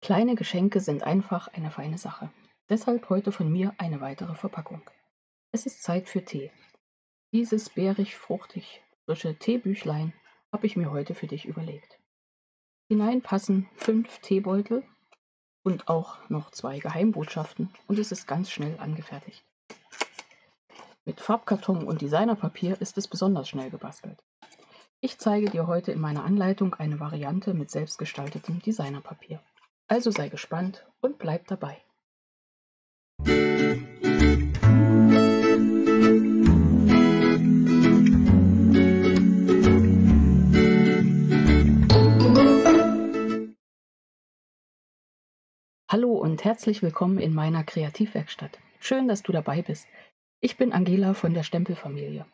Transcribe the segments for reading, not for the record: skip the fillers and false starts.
Kleine Geschenke sind einfach eine feine Sache. Deshalb heute von mir eine weitere Verpackung. Es ist Zeit für Tee. Dieses beerig, fruchtig, frische Teebüchlein habe ich mir heute für dich überlegt. Hinein passen 5 Teebeutel und auch noch 2 Geheimbotschaften und es ist ganz schnell angefertigt. Mit Farbkarton und Designerpapier ist es besonders schnell gebastelt. Ich zeige dir heute in meiner Anleitung eine Variante mit selbstgestaltetem Designerpapier. Also sei gespannt und bleib dabei. Hallo und herzlich willkommen in meiner Kreativwerkstatt. Schön, dass du dabei bist. Ich bin Angela von der Stempelfamilie.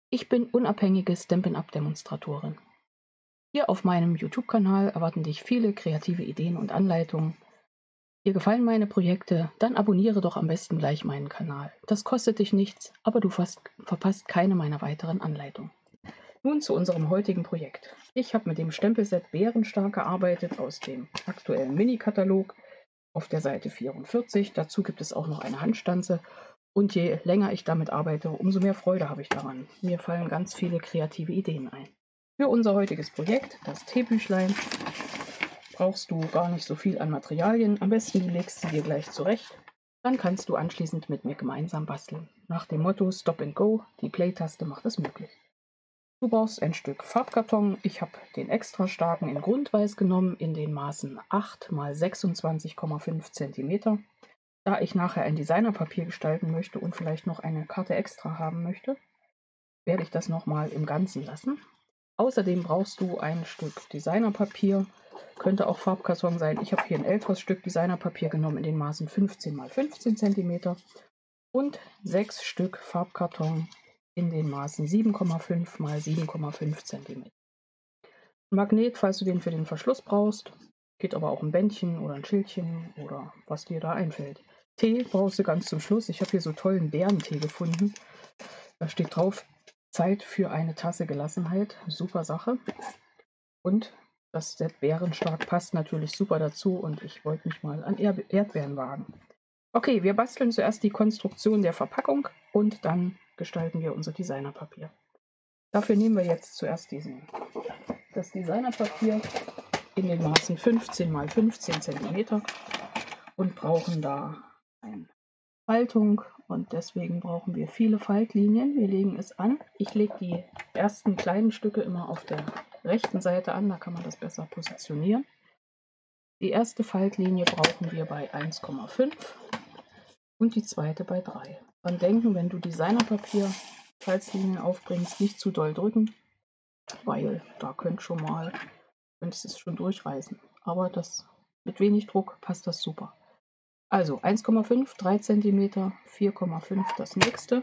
Ich bin unabhängige Stampin'-Up-Demonstratorin. Hier auf meinem YouTube-Kanal erwarten dich viele kreative Ideen und Anleitungen. Dir gefallen meine Projekte? Dann abonniere doch am besten gleich meinen Kanal. Das kostet dich nichts, aber du verpasst keine meiner weiteren Anleitungen. Nun zu unserem heutigen Projekt. Ich habe mit dem Stempelset Bärenstark gearbeitet aus dem aktuellen Mini-Katalog auf der Seite 44. Dazu gibt es auch noch eine Handstanze. Und je länger ich damit arbeite, umso mehr Freude habe ich daran. Mir fallen ganz viele kreative Ideen ein. Für unser heutiges Projekt, das Teebüchlein, brauchst du gar nicht so viel an Materialien. Am besten du legst sie dir gleich zurecht. Dann kannst du anschließend mit mir gemeinsam basteln. Nach dem Motto Stop and Go, die Play-Taste macht es möglich. Du brauchst ein Stück Farbkarton. Ich habe den extra starken in Grundweiß genommen, in den Maßen 8 x 26,5 cm. Da ich nachher ein Designerpapier gestalten möchte und vielleicht noch eine Karte extra haben möchte, werde ich das nochmal im Ganzen lassen. Außerdem brauchst du ein Stück Designerpapier, könnte auch Farbkarton sein. Ich habe hier ein älteres Stück Designerpapier genommen in den Maßen 15 x 15 cm und 6 Stück Farbkarton in den Maßen 7,5 x 7,5 cm. Magnet, falls du den für den Verschluss brauchst, geht aber auch ein Bändchen oder ein Schildchen oder was dir da einfällt. Tee brauchst du ganz zum Schluss. Ich habe hier so tollen Bärentee gefunden. Da steht drauf, Zeit für eine Tasse Gelassenheit. Super Sache. Und das Set Bärenstark passt natürlich super dazu und ich wollte mich mal an Erdbeeren wagen. Okay, wir basteln zuerst die Konstruktion der Verpackung und dann gestalten wir unser Designerpapier. Dafür nehmen wir jetzt zuerst das Designerpapier in den Maßen 15 x 15 cm und brauchen da eine Faltung und deswegen brauchen wir viele Faltlinien. Wir legen es an. Ich lege die ersten kleinen Stücke immer auf der rechten Seite an, da kann man das besser positionieren. Die erste Faltlinie brauchen wir bei 1,5 und die zweite bei 3. Dran denken, wenn du Designerpapier Falzlinien aufbringst, nicht zu doll drücken, weil da könntest es schon durchreißen. Aber mit wenig Druck passt das super. Also 1,5, 3 cm, 4,5 das nächste,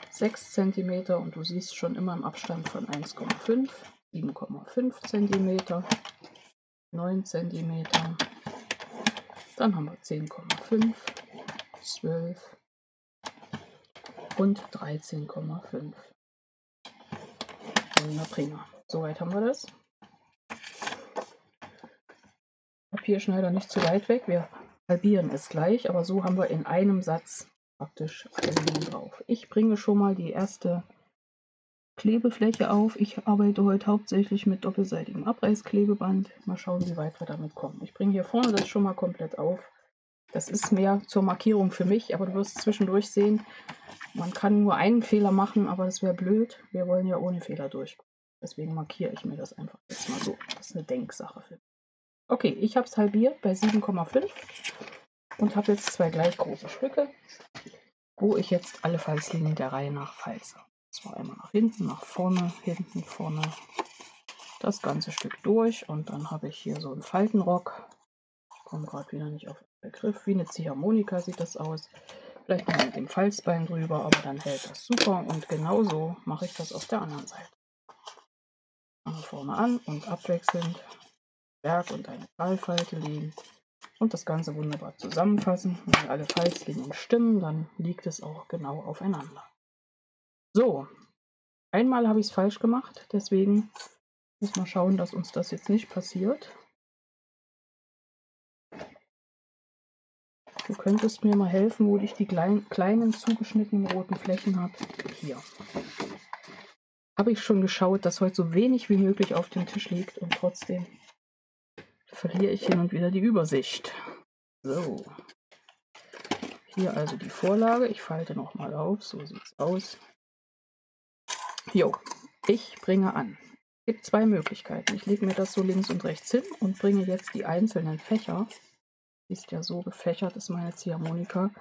6 cm und du siehst schon immer im Abstand von 1,5, 7,5 cm, 9 cm, dann haben wir 10,5, 12 und 13,5. Prima. Soweit haben wir das. Papierschneider nicht zu weit weg, wir halbieren es gleich, aber so haben wir in einem Satz praktisch alle Linien drauf. Ich bringe schon mal die erste Klebefläche auf. Ich arbeite heute hauptsächlich mit doppelseitigem Abreißklebeband. Mal schauen, wie weit wir damit kommen. Ich bringe hier vorne das schon mal komplett auf. Das ist mehr zur Markierung für mich, aber du wirst zwischendurch sehen, man kann nur einen Fehler machen, aber das wäre blöd. Wir wollen ja ohne Fehler durchkommen. Deswegen markiere ich mir das einfach jetzt mal so. Das ist eine Denksache für mich. Okay, ich habe es halbiert bei 7,5 und habe jetzt 2 gleich große Stücke, wo ich jetzt alle Falzlinien der Reihe nach falze. Zwar einmal nach hinten, hinten, vorne, das ganze Stück durch und dann habe ich hier so einen Faltenrock. Ich komme gerade wieder nicht auf den Begriff. Wie eine Ziehharmonika sieht das aus. Vielleicht noch mit dem Falzbein drüber, aber dann hält das super und genauso mache ich das auf der anderen Seite. Fange vorne an und abwechselnd Berg und eine Talfalte legen und das Ganze wunderbar zusammenfassen. Wenn alle Falzlinien stimmen, dann liegt es auch genau aufeinander. So, einmal habe ich es falsch gemacht, deswegen müssen wir schauen, dass uns das jetzt nicht passiert. Du könntest mir mal helfen, wo ich die kleinen zugeschnittenen roten Flächen habe. Hier. Habe ich schon geschaut, dass heute so wenig wie möglich auf dem Tisch liegt und trotzdem verliere ich hin und wieder die Übersicht. So. Hier also die Vorlage. Ich falte nochmal auf. So sieht es aus. Jo, ich bringe an. Es gibt zwei Möglichkeiten. Ich lege mir das so links und rechts hin und bringe jetzt die einzelnen Fächer, ist ja so gefächert, ist meine Ziehharmonika,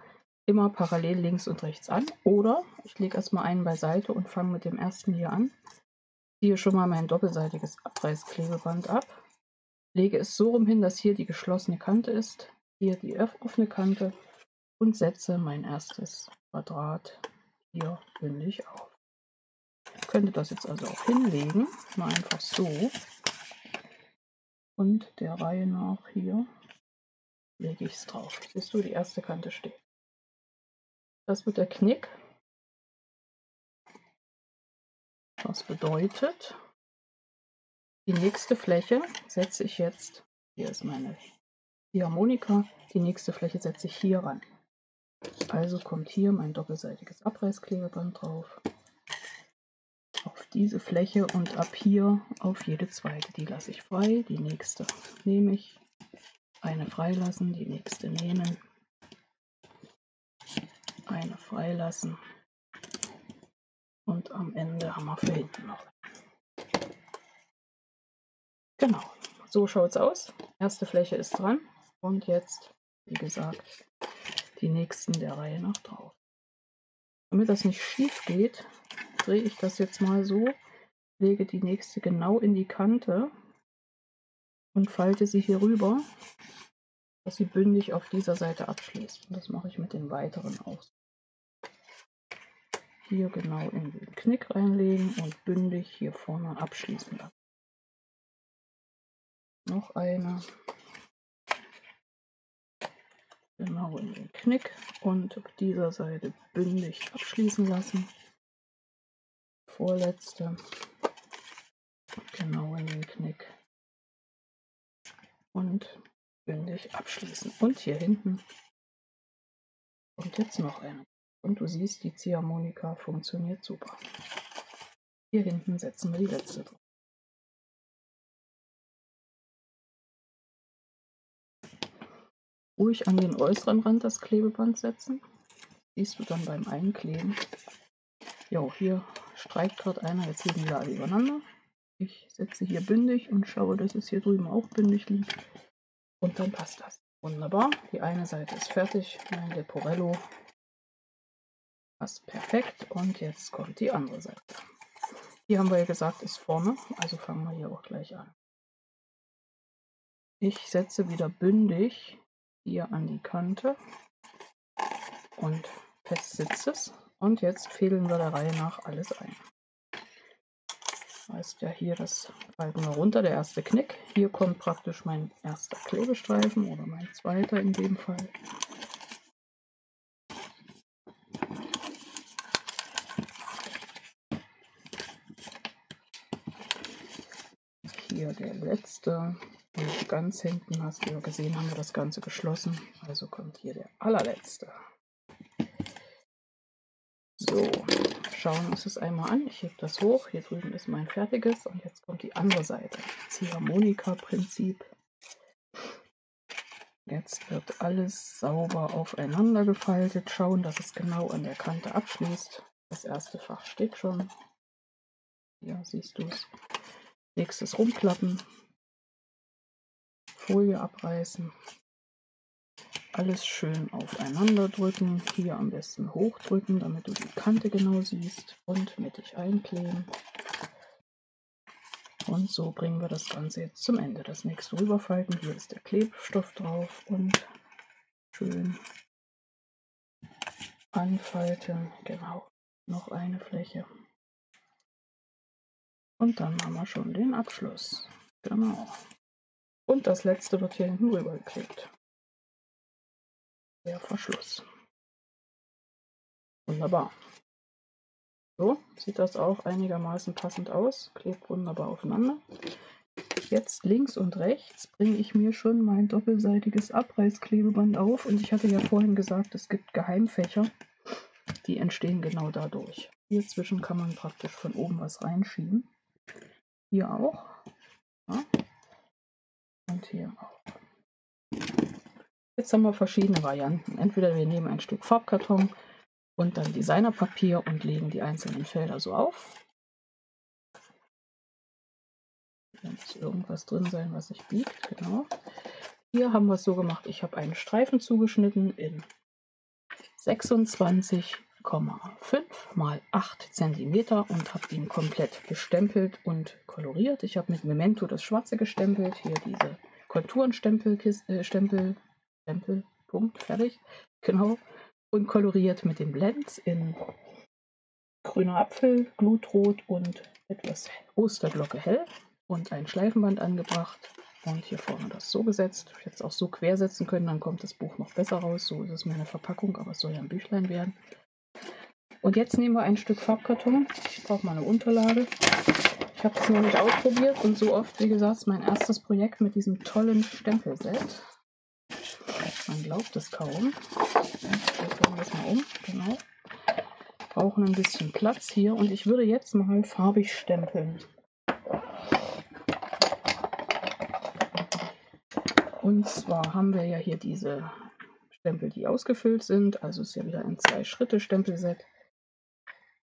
immer parallel links und rechts an. Oder ich lege erstmal einen beiseite und fange mit dem ersten hier an. Ziehe schon mal mein doppelseitiges Abreißklebeband ab. Lege es so rum hin, dass hier die geschlossene Kante ist, hier die offene Kante und setze mein erstes Quadrat hier bündig auf. Ich könnte das jetzt also auch hinlegen, mal einfach so. Und der Reihe nach hier lege ich es drauf. Siehst du, die erste Kante steht. Das wird der Knick. Das bedeutet, die nächste Fläche setze ich jetzt, hier ist meine Ziehharmonika, die nächste Fläche setze ich hier ran. Also kommt hier mein doppelseitiges Abreißklebeband drauf, auf diese Fläche und ab hier auf jede zweite. Die lasse ich frei, die nächste nehme ich, eine freilassen, die nächste nehmen, eine freilassen und am Ende haben wir für hinten noch. Genau, so schaut es aus. Erste Fläche ist dran und jetzt, wie gesagt, die nächsten der Reihe nach drauf. Damit das nicht schief geht, drehe ich das jetzt mal so, lege die nächste genau in die Kante und falte sie hier rüber, dass sie bündig auf dieser Seite abschließt. Und das mache ich mit den weiteren auch. Hier genau in den Knick reinlegen und bündig hier vorne abschließen lassen. Noch eine. Genau in den Knick und auf dieser Seite bündig abschließen lassen. Vorletzte. Genau in den Knick. Und bündig abschließen. Und hier hinten kommt jetzt noch eine. Und du siehst, die Ziehharmonika funktioniert super. Hier hinten setzen wir die letzte drauf. Ruhig an den äußeren Rand das Klebeband setzen. Siehst du dann beim Einkleben. Jo, hier streikt gerade einer, jetzt liegen wir alle übereinander. Ich setze hier bündig und schaue, dass es hier drüben auch bündig liegt. Und dann passt das. Wunderbar. Die eine Seite ist fertig. Mein Leporello passt perfekt. Und jetzt kommt die andere Seite. Hier haben wir ja gesagt, ist vorne. Also fangen wir hier auch gleich an. Ich setze wieder bündig hier an die Kante. Und fest sitzt es. Und jetzt fädeln wir der Reihe nach alles ein. Heißt ja hier, das falten wir runter, der erste Knick. Hier kommt praktisch mein erster Klebestreifen oder mein zweiter in dem Fall. Hier der letzte. Und ganz hinten hast du ja gesehen, haben wir das Ganze geschlossen. Also kommt hier der allerletzte. So, schauen uns das einmal an. Ich hebe das hoch. Hier drüben ist mein fertiges. Und jetzt kommt die andere Seite. Ziehharmonika-Prinzip. Jetzt wird alles sauber aufeinander gefaltet. Schauen, dass es genau an der Kante abschließt. Das erste Fach steht schon. Hier siehst du es. Nächstes rumklappen. Folie abreißen. Alles schön aufeinander drücken. Hier am besten hochdrücken, damit du die Kante genau siehst. Und mittig einkleben. Und so bringen wir das Ganze jetzt zum Ende. Das nächste rüberfalten. Hier ist der Klebstoff drauf. Und schön anfalten. Genau. Noch eine Fläche. Und dann haben wir schon den Abschluss. Genau. Und das letzte wird hier hinten rüber geklebt. Der Verschluss. Wunderbar. So sieht das auch einigermaßen passend aus. Klebt wunderbar aufeinander. jetzt links und rechts bringe ich mir schon mein doppelseitiges Abreißklebeband auf. Und ich hatte ja vorhin gesagt, es gibt Geheimfächer, die entstehen genau dadurch. Hier zwischen kann man praktisch von oben was reinschieben. Hier auch. Ja. Und hier auch. Jetzt haben wir verschiedene Varianten. Entweder wir nehmen ein Stück Farbkarton und dann Designerpapier und legen die einzelnen Felder so auf. Da muss irgendwas drin sein, was sich biegt. Genau. Hier haben wir es so gemacht, ich habe einen Streifen zugeschnitten in 26,5 mal 8 cm und habe ihn komplett gestempelt und koloriert. Ich habe mit Memento das Schwarze gestempelt, hier diese Konturenstempel, Punkt, fertig, genau, und koloriert mit den Blends in grüner Apfel, Glutrot und etwas Osterglocke hell und ein Schleifenband angebracht. Und hier vorne das so gesetzt. Ich hätte es auch so quer setzen können, dann kommt das Buch noch besser raus. So ist es mir eine Verpackung, aber es soll ja ein Büchlein werden. Und jetzt nehmen wir ein Stück Farbkarton. Ich brauche mal eine Unterlage. Ich habe es noch nicht ausprobiert und so oft, wie gesagt, ist mein erstes Projekt mit diesem tollen Stempelset. Man glaubt es kaum. Wir drehen das mal um. Genau. Brauchen ein bisschen Platz hier und ich würde jetzt mal farbig stempeln. Und zwar haben wir ja hier diese Stempel, die ausgefüllt sind. Also ist ja wieder ein 2-Schritte-Stempelset.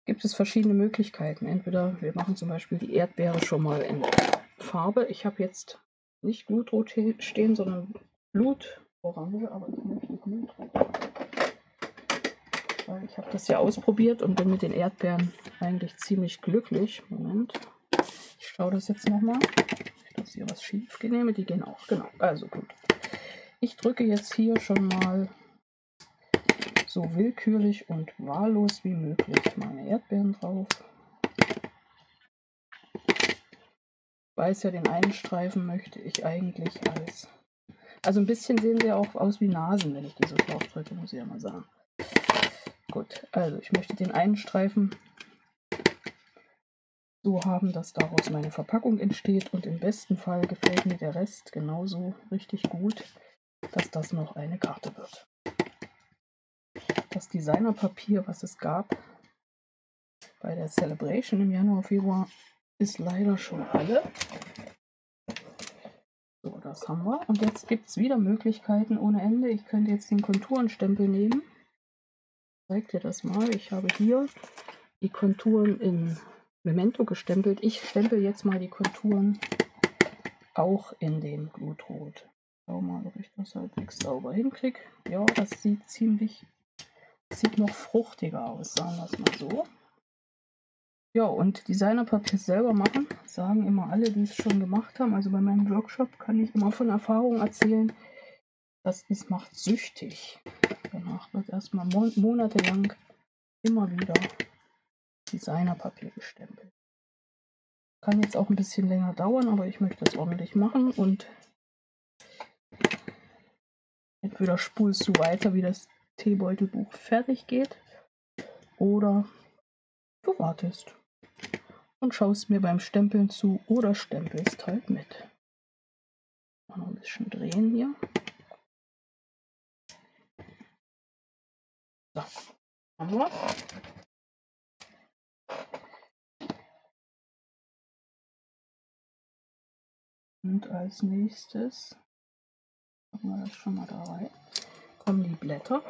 Gibt es verschiedene Möglichkeiten. Entweder wir machen zum Beispiel die Erdbeere schon mal in Farbe. Ich habe jetzt nicht Blutrot stehen, sondern Blutorange, aber ich möchte Blutrot. Weil ich habe das ja ausprobiert und bin mit den Erdbeeren eigentlich ziemlich glücklich. Moment, ich schaue das jetzt nochmal. Dass hier was schief genehme, die gehen auch, genau, also gut. Ich drücke jetzt hier schon mal so willkürlich und wahllos wie möglich meine Erdbeeren drauf. Ich weiß ja, den einen Streifen möchte ich eigentlich als, also ein bisschen sehen sie auch aus wie Nasen, wenn ich die so drauf drücke, muss ich ja mal sagen. Gut, also ich möchte den einen Streifen so haben, dass daraus meine Verpackung entsteht und im besten Fall gefällt mir der Rest genauso richtig gut, dass das noch eine Karte wird. Das Designerpapier, was es gab bei der Celebration im Januar, Februar, ist leider schon alle. So, das haben wir. Und jetzt gibt es wieder Möglichkeiten ohne Ende. Ich könnte jetzt den Konturenstempel nehmen. Ich zeige dir das mal. Ich habe hier die Konturen in Memento gestempelt. Ich stempel jetzt mal die Konturen auch in dem Glutrot. Schau mal, ob ich das halbwegs sauber hinkriege. Ja, das sieht noch fruchtiger aus, sagen wir es mal so. Ja, und Designerpapier selber machen, sagen immer alle, die es schon gemacht haben. Also bei meinem Workshop kann ich immer von Erfahrung erzählen, das macht süchtig. Danach wird erstmal monatelang immer wieder Designerpapier gestempelt. Kann jetzt auch ein bisschen länger dauern, aber ich möchte das ordentlich machen und entweder spulst du weiter, wie das Teebeutelbuch fertig geht, oder du wartest und schaust mir beim Stempeln zu oder stempelst halt mit. Mal noch ein bisschen drehen hier. So, haben wir. Und als nächstes, machen wir das schon mal da rein, kommen die Blätter.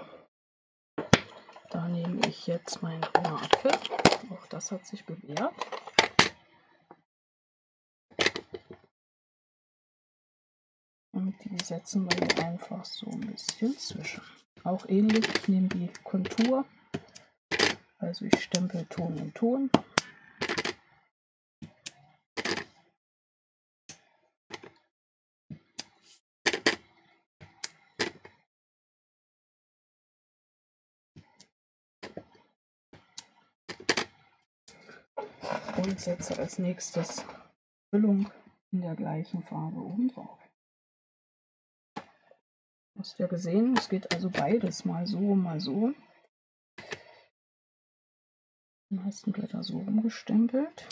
Da nehme ich jetzt meinen grünen Apfel. Auch das hat sich bewährt. Und die setzen wir hier einfach so ein bisschen zwischen. Auch ähnlich, ich nehme die Kontur. Also ich stempel Ton in Ton. Und setze als nächstes Füllung in der gleichen Farbe oben drauf. Du hast ja gesehen, es geht also beides mal so, mal so. Die meisten Blätter so rumgestempelt.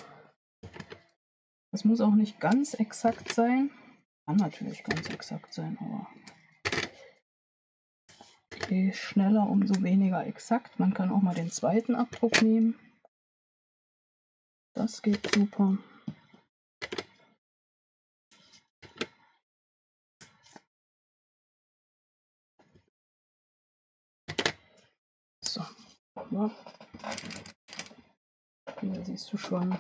Das muss auch nicht ganz exakt sein. Kann natürlich ganz exakt sein, aber je schneller, umso weniger exakt. Man kann auch mal den zweiten Abdruck nehmen. Das geht super. So, ja. Hier siehst du schon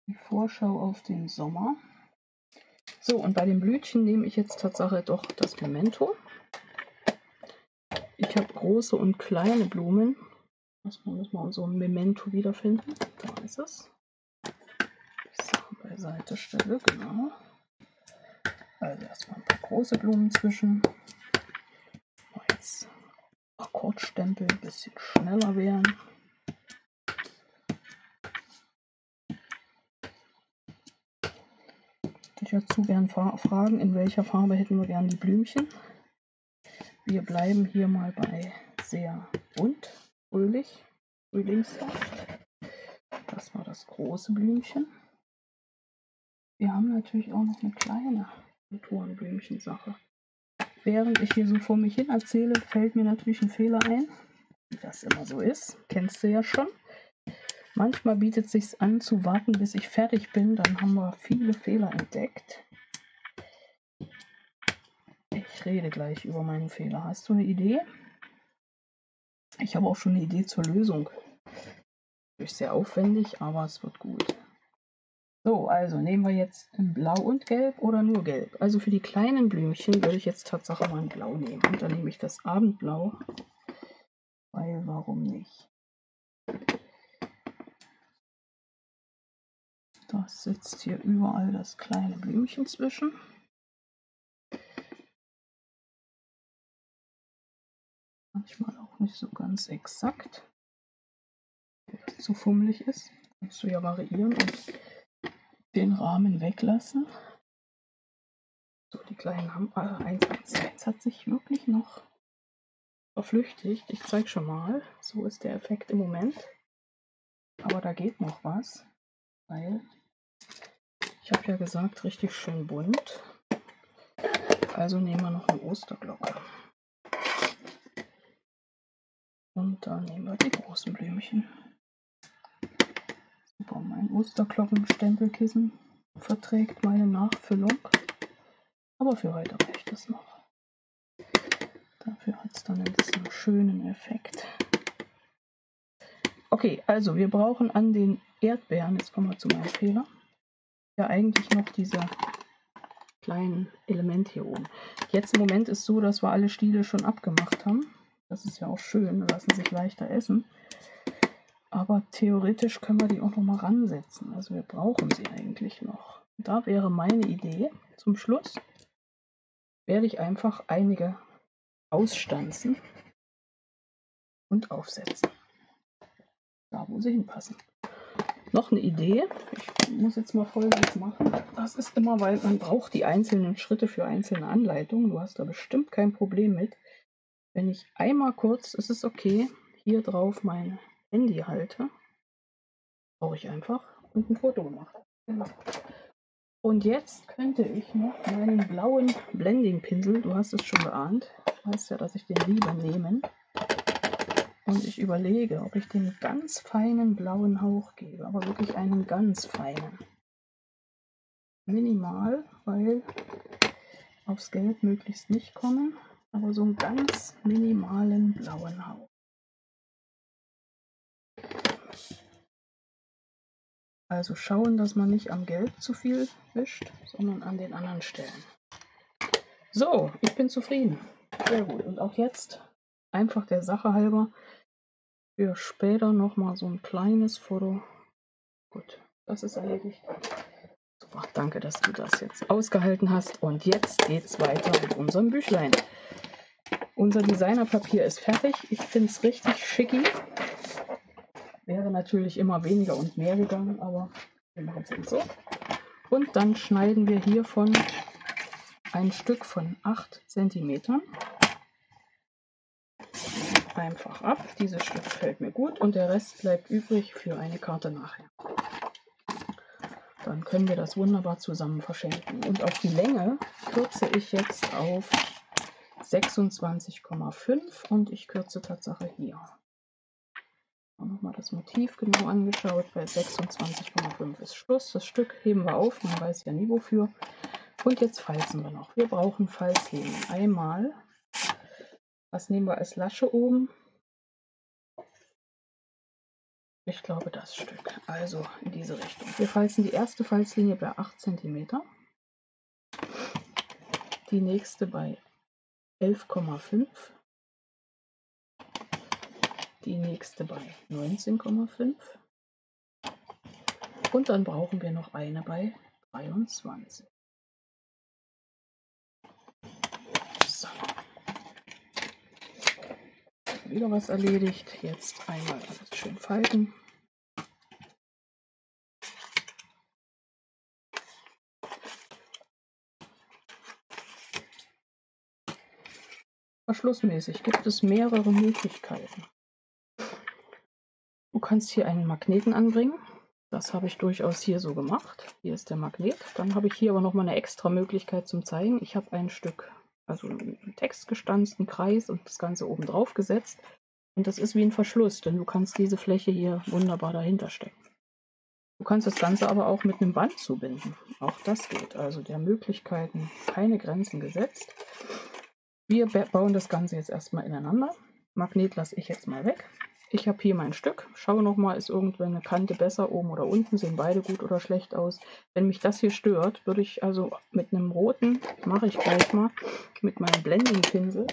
die Vorschau auf den Sommer. So, und bei den Blütchen nehme ich jetzt Tatsache doch das Memento. Ich habe große und kleine Blumen. Müssen wir unser Memento wiederfinden. Da ist es. So, beiseite stelle, genau. Also erstmal ein paar große Blumen zwischen. Jetzt Akkordstempel ein bisschen schneller werden. Ich dazu gern fragen, in welcher Farbe hätten wir gern die Blümchen. Wir bleiben hier mal bei sehr bunt, fröhlich, frühlingshaft. Das war das große Blümchen. Wir haben natürlich auch noch eine kleine Konturenblümchen-Sache. Während ich hier so vor mich hin erzähle, fällt mir natürlich ein Fehler ein, wie das immer so ist. Kennst du ja schon. Manchmal bietet es sich an zu warten, bis ich fertig bin. Dann haben wir viele Fehler entdeckt. Ich rede gleich über meinen Fehler. Hast du eine Idee? Ich habe auch schon eine Idee zur Lösung. Ist sehr aufwendig, aber es wird gut. So, also nehmen wir jetzt Blau und Gelb oder nur Gelb. Also für die kleinen Blümchen würde ich jetzt Tatsache mal ein Blau nehmen. Und dann nehme ich das Abendblau, weil warum nicht? Das sitzt hier überall das kleine Blümchen zwischen. Manchmal auch nicht so ganz exakt. Wenn das zu fummelig ist, kannst du ja variieren und den Rahmen weglassen. So, die kleinen haben 111 hat sich wirklich noch verflüchtigt. Ich zeige schon mal. So ist der Effekt im Moment. Aber da geht noch was, weil ich habe ja gesagt, richtig schön bunt. Also nehmen wir noch eine Osterglocke. Und dann nehmen wir die großen Blümchen. Super, mein Osterglockenstempelkissen verträgt meine Nachfüllung. Aber für heute reicht das noch. Dafür hat es dann einen schönen Effekt. Okay, also wir brauchen an den Erdbeeren, jetzt kommen wir zu meinem Fehler, ja eigentlich noch diese kleinen Elemente hier oben. Jetzt im Moment ist so, dass wir alle Stiele schon abgemacht haben. Das ist ja auch schön, lassen sich leichter essen. Aber theoretisch können wir die auch noch mal ransetzen. Also wir brauchen sie eigentlich noch. Da wäre meine Idee, zum Schluss werde ich einfach einige ausstanzen und aufsetzen. Da, wo sie hinpassen. Noch eine Idee. Ich muss jetzt mal Folgendes machen. Das ist immer, weil man braucht die einzelnen Schritte für einzelne Anleitungen. Du hast da bestimmt kein Problem mit. Wenn ich einmal kurz, es ist okay, hier drauf mein Handy halte, brauche ich einfach und ein Foto gemacht. Genau. Und jetzt könnte ich noch meinen blauen Blending-Pinsel, du hast es schon geahnt, du weißt ja, dass ich den liebe, nehmen. Und ich überlege, ob ich den ganz feinen blauen Hauch gebe, aber wirklich einen ganz feinen. Minimal, weil aufs Gelb möglichst nicht kommen, aber so einen ganz minimalen blauen Hauch. Also schauen, dass man nicht am Gelb zu viel wischt, sondern an den anderen Stellen. So, ich bin zufrieden. Sehr gut. Und auch jetzt, einfach der Sache halber, für später nochmal so ein kleines Foto. Gut, das ist erledigt. Super, danke, dass du das jetzt ausgehalten hast. Und jetzt geht's weiter mit unserem Büchlein. Unser Designerpapier ist fertig. Ich finde es richtig schicki. Wäre natürlich immer weniger und mehr gegangen, aber wir machen es jetzt so. Und dann schneiden wir hiervon ein Stück von 8 cm einfach ab. Dieses Stück gefällt mir gut und der Rest bleibt übrig für eine Karte nachher. Dann können wir das wunderbar zusammen verschenken. Und auf die Länge kürze ich jetzt auf 26,5 und ich kürze Tatsache hier. Nochmal das Motiv genau angeschaut. Bei 26,5 ist Schluss. Das Stück heben wir auf, man weiß ja nie wofür. Und jetzt falzen wir noch. Wir brauchen Falzlinien. Einmal, was nehmen wir als Lasche oben? Ich glaube das Stück. Also in diese Richtung. Wir falzen die erste Falzlinie bei 8 cm. Die nächste bei 11,5. Die nächste bei 19,5 und dann brauchen wir noch eine bei 23. So. Wieder was erledigt. Jetzt einmal alles schön falten. Verschlussmäßig gibt es mehrere Möglichkeiten. Du kannst hier einen Magneten anbringen. Das habe ich durchaus hier so gemacht. Hier ist der Magnet. Dann habe ich hier aber noch mal eine extra Möglichkeit zum Zeigen. Ich habe ein Stück, also einen Text gestanzt, einen Kreis und das Ganze oben drauf gesetzt. Und das ist wie ein Verschluss, denn du kannst diese Fläche hier wunderbar dahinter stecken. Du kannst das Ganze aber auch mit einem Band zubinden. Auch das geht. Also der Möglichkeiten keine Grenzen gesetzt. Wir bauen das Ganze jetzt erstmal ineinander. Magnet lasse ich jetzt mal weg. Ich habe hier mein Stück. Schaue nochmal, ist irgendwo eine Kante besser, oben oder unten, sehen beide gut oder schlecht aus. Wenn mich das hier stört, würde ich also mit einem roten, mache ich gleich mal, mit meinem Blending-Pinsel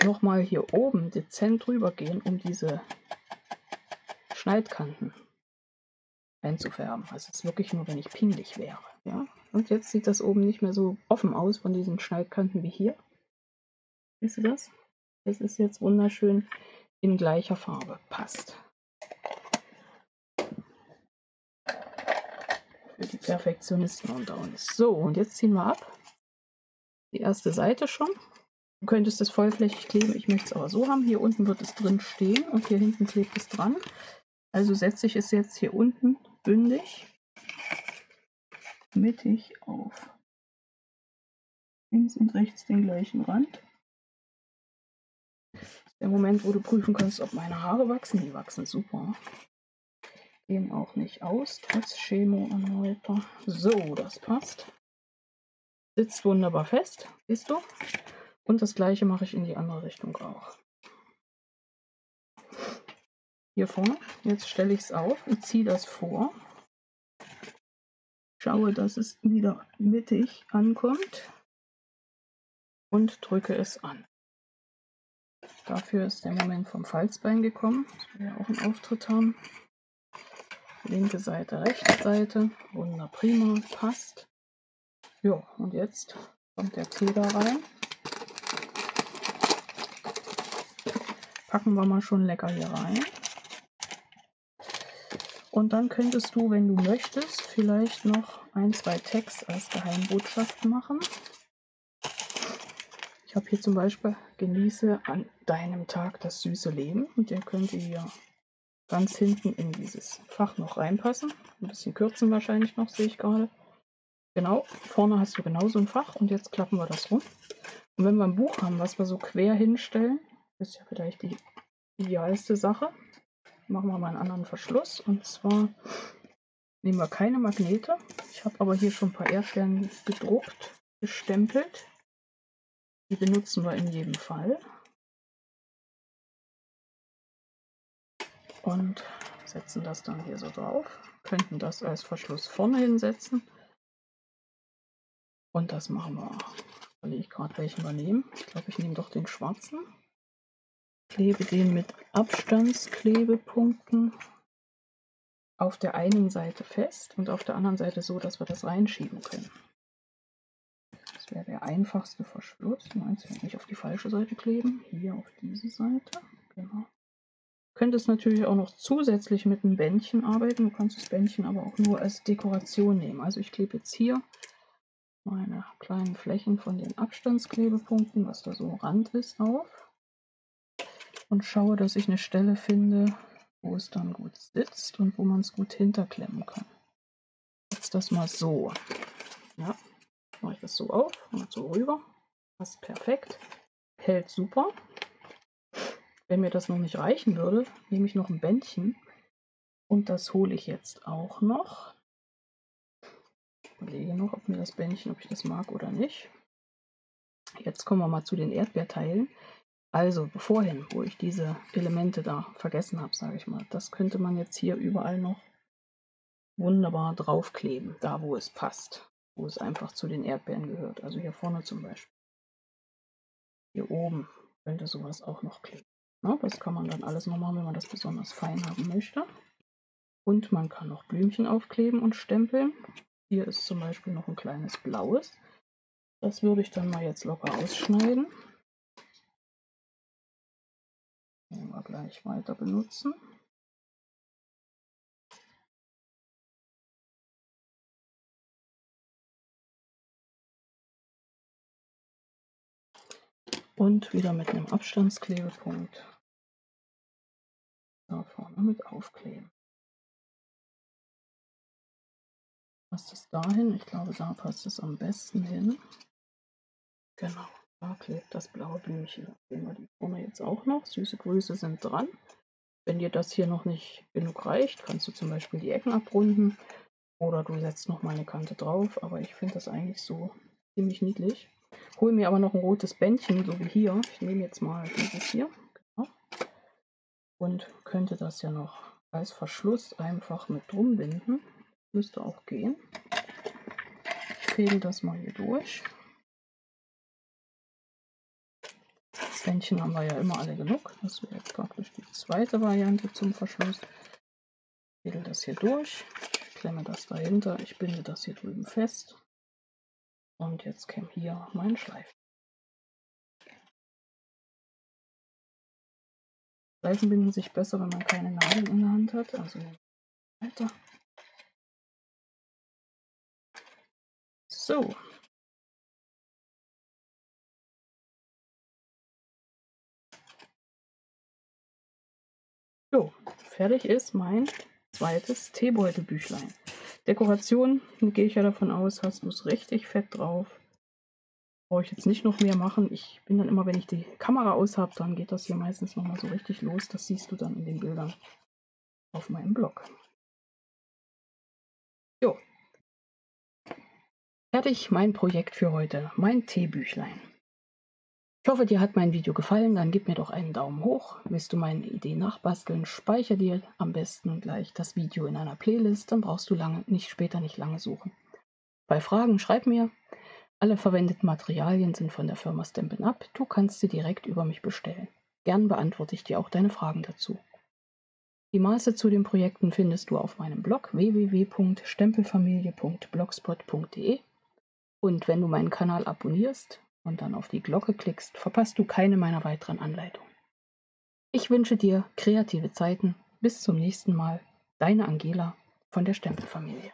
nochmal hier oben dezent drüber gehen, um diese Schneidkanten einzufärben. Also es ist wirklich nur, wenn ich pingelig wäre. Ja? Und jetzt sieht das oben nicht mehr so offen aus von diesen Schneidkanten wie hier. Siehst du das? Das ist jetzt wunderschön in gleicher Farbe. Passt. Für die Perfektionisten unter uns. So, und jetzt ziehen wir ab. Die erste Seite schon. Du könntest es vollflächig kleben. Ich möchte es aber so haben. Hier unten wird es drin stehen und hier hinten klebt es dran. Also setze ich es jetzt hier unten bündig, mittig auf links und rechts den gleichen Rand. Der Moment, wo du prüfen kannst, ob meine Haare wachsen. Die wachsen super. Gehen auch nicht aus, trotz Chemo erneuter. So, das passt. Sitzt wunderbar fest, siehst du? Und das gleiche mache ich in die andere Richtung auch. Hier vorne, jetzt stelle ich es auf und ziehe das vor. Schaue, dass es wieder mittig ankommt und drücke es an. Dafür ist der Moment vom Falzbein gekommen, dass wir ja auch einen Auftritt haben. Linke Seite, rechte Seite, wunder prima, passt. Ja, und jetzt kommt der Tee da rein. Packen wir mal schon lecker hier rein. Und dann könntest du, wenn du möchtest, vielleicht noch 1, 2 Tags als Geheimbotschaft machen. Ich habe hier zum Beispiel: Genieße an deinem Tag das süße Leben. Und der könnte hier ganz hinten in dieses Fach noch reinpassen. Ein bisschen kürzen wahrscheinlich noch, sehe ich gerade. Genau, vorne hast du genauso ein Fach und jetzt klappen wir das rum. Und wenn wir ein Buch haben, was wir so quer hinstellen, ist ja vielleicht die idealste Sache. Machen wir mal einen anderen Verschluss, und zwar nehmen wir keine Magnete. Ich habe aber hier schon ein paar Erdsterne gedruckt, gestempelt. Die benutzen wir in jedem Fall. Und setzen das dann hier so drauf. Könnten das als Verschluss vorne hinsetzen. Und das machen wir. Überlege ich gerade, welchen wir nehmen. Ich glaube, ich nehme doch den schwarzen. Klebe den mit Abstandsklebepunkten auf der einen Seite fest und auf der anderen Seite so, dass wir das reinschieben können. Das wäre der einfachste Verschluss. Jetzt nicht auf die falsche Seite kleben. Hier auf diese Seite. Genau. Du könntest natürlich auch noch zusätzlich mit einem Bändchen arbeiten. Du kannst das Bändchen aber auch nur als Dekoration nehmen. Also ich klebe jetzt hier meine kleinen Flächen von den Abstandsklebepunkten, was da so am Rand ist, auf. Und schaue, dass ich eine Stelle finde, wo es dann gut sitzt und wo man es gut hinterklemmen kann. Jetzt das mal so. Ja, mache ich das so auf und so rüber. Passt perfekt. Hält super. Wenn mir das noch nicht reichen würde, nehme ich noch ein Bändchen und das hole ich jetzt auch noch. Ich überlege noch, ob mir das Bändchen, ob ich das mag oder nicht. Jetzt kommen wir mal zu den Erdbeerteilen. Also vorhin, wo ich diese Elemente da vergessen habe, sage ich mal, das könnte man jetzt hier überall noch wunderbar draufkleben, da wo es passt, wo es einfach zu den Erdbeeren gehört. Also hier vorne zum Beispiel. Hier oben könnte sowas auch noch kleben. Na, das kann man dann alles noch machen, wenn man das besonders fein haben möchte. Und man kann noch Blümchen aufkleben und stempeln. Hier ist zum Beispiel noch ein kleines blaues. Das würde ich dann mal jetzt locker ausschneiden. Werden wir gleich weiter benutzen. Und wieder mit einem Abstandsklebepunkt da vorne mit aufkleben. Passt es dahin? Ich glaube, da passt es am besten hin. Genau, da klebt das blaue Blümchen. Da sehen wir die vorne jetzt auch noch. Süße Grüße sind dran. Wenn dir das hier noch nicht genug reicht, kannst du zum Beispiel die Ecken abrunden oder du setzt noch mal eine Kante drauf. Aber ich finde das eigentlich so ziemlich niedlich. Hole mir aber noch ein rotes Bändchen, so wie hier. Ich nehme jetzt mal dieses hier. Genau. Und könnte das ja noch als Verschluss einfach mit drum binden. Müsste auch gehen. Ich fädel das mal hier durch. Bändchen haben wir ja immer alle genug. Das wäre jetzt praktisch die zweite Variante zum Verschluss. Ich fädel das hier durch, ich klemme das dahinter, ich binde das hier drüben fest. Und jetzt käme hier mein Schleifen. Schleifen binden sich besser, wenn man keine Nadeln in der Hand hat. Also weiter. So. So, fertig ist mein zweites Teebeutelbüchlein. Dekoration, gehe ich ja davon aus, hast du es richtig fett drauf. Brauche ich jetzt nicht noch mehr machen. Ich bin dann immer, wenn ich die Kamera aus habe, dann geht das hier meistens nochmal so richtig los. Das siehst du dann in den Bildern auf meinem Blog. Jo. Fertig mein Projekt für heute, mein Teebüchlein. Ich hoffe, dir hat mein Video gefallen, dann gib mir doch einen Daumen hoch. Willst du meine Idee nachbasteln, speichere dir am besten gleich das Video in einer Playlist, dann brauchst du später nicht lange suchen. Bei Fragen schreib mir. Alle verwendeten Materialien sind von der Firma Stampin' Up. Du kannst sie direkt über mich bestellen. Gern beantworte ich dir auch deine Fragen dazu. Die Maße zu den Projekten findest du auf meinem Blog www.stempelfamilie.blogspot.de. Und wenn du meinen Kanal abonnierst und dann auf die Glocke klickst, verpasst du keine meiner weiteren Anleitungen. Ich wünsche dir kreative Zeiten. Bis zum nächsten Mal. Deine Angela von der Stempelfamilie.